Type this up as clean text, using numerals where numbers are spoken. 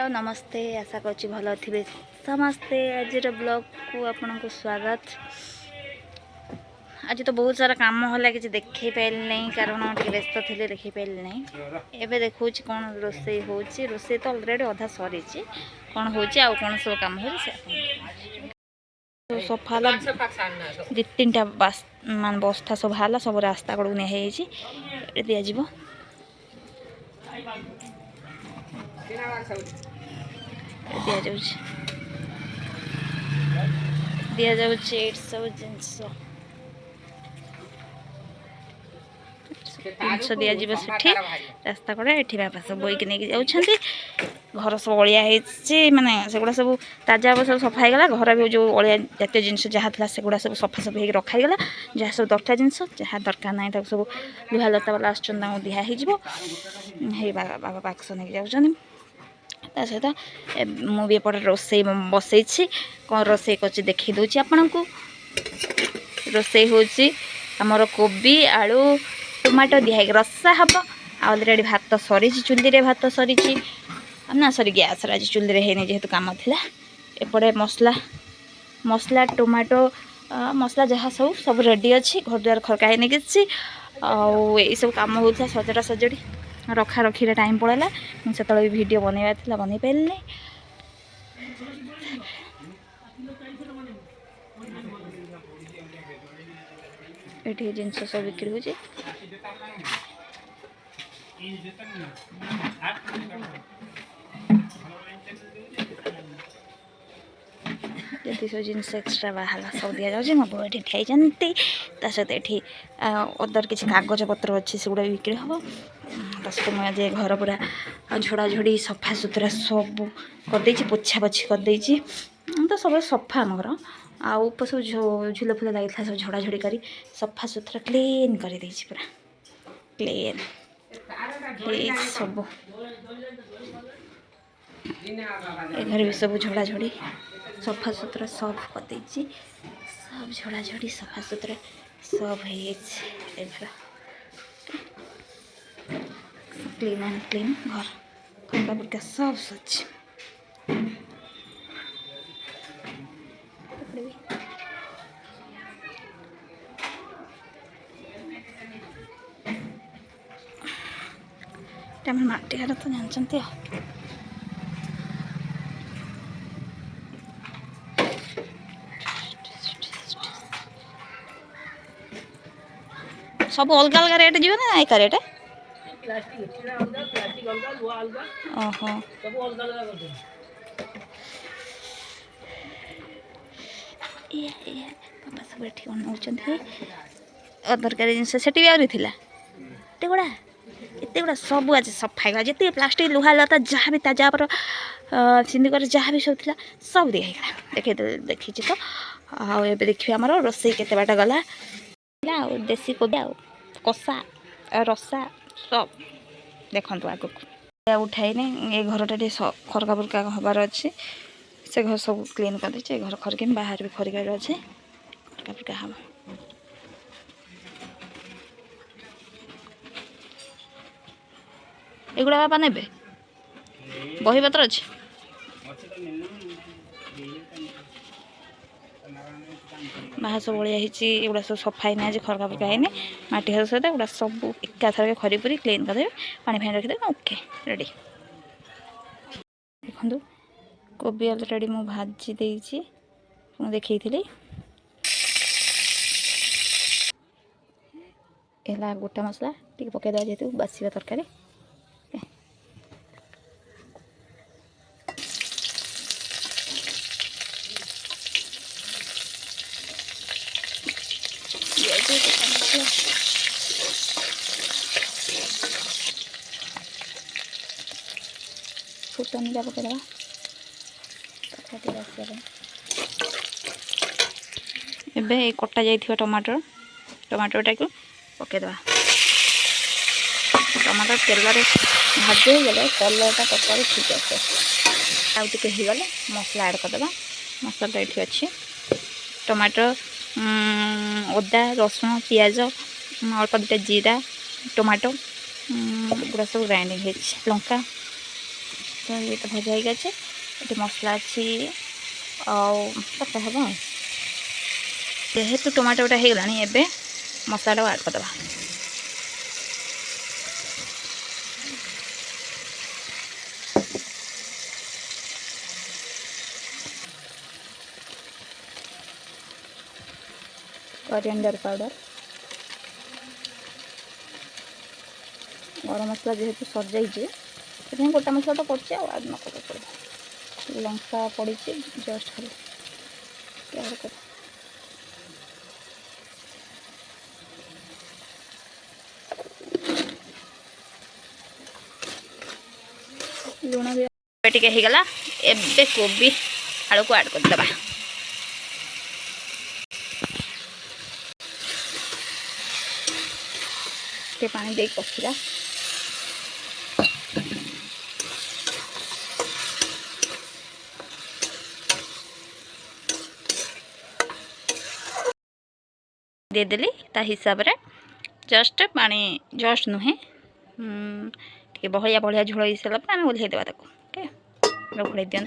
नमस्ते आशा करुँच भल थे समस्ते आज ब्लॉग को आपन को स्वागत। आज तो बहुत सारा काम है कि देखे पारे नहीं कारण व्यस्त थे देखी पारे नहीं। एवं देखा कौन रोसे हो रोसे तो अलरेडी अधा सरी कौन हो कौन सब कम हो सफा दी तीन टा मान बस्ता सब है सब रास्ता कड़क नहीं दिज्व दि जाऊँ सब जिनस जिनस दिज्व से रास्ता कड़े ये बापा सब बोईक नहीं जाऊँगी घर सब अलिया माने सेगुड़ा सब ताजा सब सफा होगा घर भी जो अलिया जातीय जिनस जहाँ था सेगुड़ा सब सफा सफी हो रखाईगला जहाँ सब दरकार जिनस जहाँ दरकार ना सब लुहा लता वाला आसुँच दिहे बाबा बाक्स नहीं जाऊँ सहित मुझे एपटे रोसे बसई कौन रोसे कर देखी दूची आपन को रोसे होमर कोबी आलू टमाटो दिहाई रसा हम ऑलरेडी भात सरी चुली रे भात सरी ना सरी गैस आज चुली रे है जेहेतु काम थिला एपटे मसला मसला टमाटो मसला जहाँ सब रेडी अच्छी घर द्वार खरका नहीं कि यही सब कम होता सजड़ा सजड़ी रखा रखी टाइम पड़ेगा से भी वीडियो बनवा बन पारे नहीं। ये जिनस सब बिक्री हो जति सब जिनस एक्सट्रा बाहर सब दि जाऊँगी मो बो ये खाई सहित ये अदर किसी कागज पत्र अच्छे से गुड़ा बिक्री हम सहित मुझे घर पूरा झड़ाझड़ी सफा सुतरा सब करदे पोछा पोछी करदे तो सब सफा आम घर आउ सब झुल फुल लगी सब झड़ाझड़ी कर सफा सुतरा क्लीन कर पूरा क्लीन सब घर भी सब झड़ाझड़ी सफा सुतरा सब करदे सब झड़ाझड़ी सफा सुतरा सब क्लीन एंड क्लीन घर खरका पुरका सब स्वच्छ माटी घर तो जानते सब अलग अलग रेट जीव ना एक रेट ओहो बाबा सब ये बनाऊँ अदरकारी जिनस से भी आते गुड़ा एत गुड़ा सब आज सफा है जिते प्लास्टिक लुहा लता जहाँ भी ताजा पर सिंधिकर जहाँ भी सब था सब दिखाई देखी तो आए देखिए आमर रोसे केते बाट गला देसी कोबी आ कषा रसा सब देखु आग उठाई ये घरटा खरका फुरका हबार अच्छे से घर सब क्लीन कर घर खरके बाहर भी खरिकार अच्छे खरका फुरका हम एगुड़ा बापा ने बही पत्र अच्छे बाहर सब ओलिया एगुड़ा सब सफा आज खरका फरका है माटी घर सहित एगुड़ा सब एकाथर खरी पूरी क्लीन करदे पानी फानी रखिदे ओके रेडी देखो कोबी अलरेडी मु भाजी देइछि देखी थी एला गोटा मसला टी पकईदा जेहेतु बासीबा तरकारी फुटन जा पकईदा एबे कटा जाइथिबा टमाटर टमाटोटा को पकईदा टमाटर तेल भाजी हो गले कलरटा तरकारी ठीक आसे आउटे गले मसला ऐड करदे मसला तो ये अच्छे टमाटर अदा रसुण पियाज अल्प दुटा जीरा टमाटो गुड़ा सब ग्राइंडिंग लंका ये तो भजा ही गए ये मसला अच्छी पता हम जेहेतु टमाटोटा हो गला एबे मसलाटा आड करदे कोरिएंडर पाउडर गरम मसला जेहेतु सर जाइए गोटा मसला तो पड़े आड न कर पड़े लंका पड़ी जस्ट खाली लुण भी टे होगला एबे कोबी आलू को आड करदे पानी दे कषिला देदेली ता हिसाब रे जस्ट पानी जस्ट नुहे टे बढ़िया बढ़िया झोल हो सारा आम ओल्हे देवा ओके घोड़े दिखाँ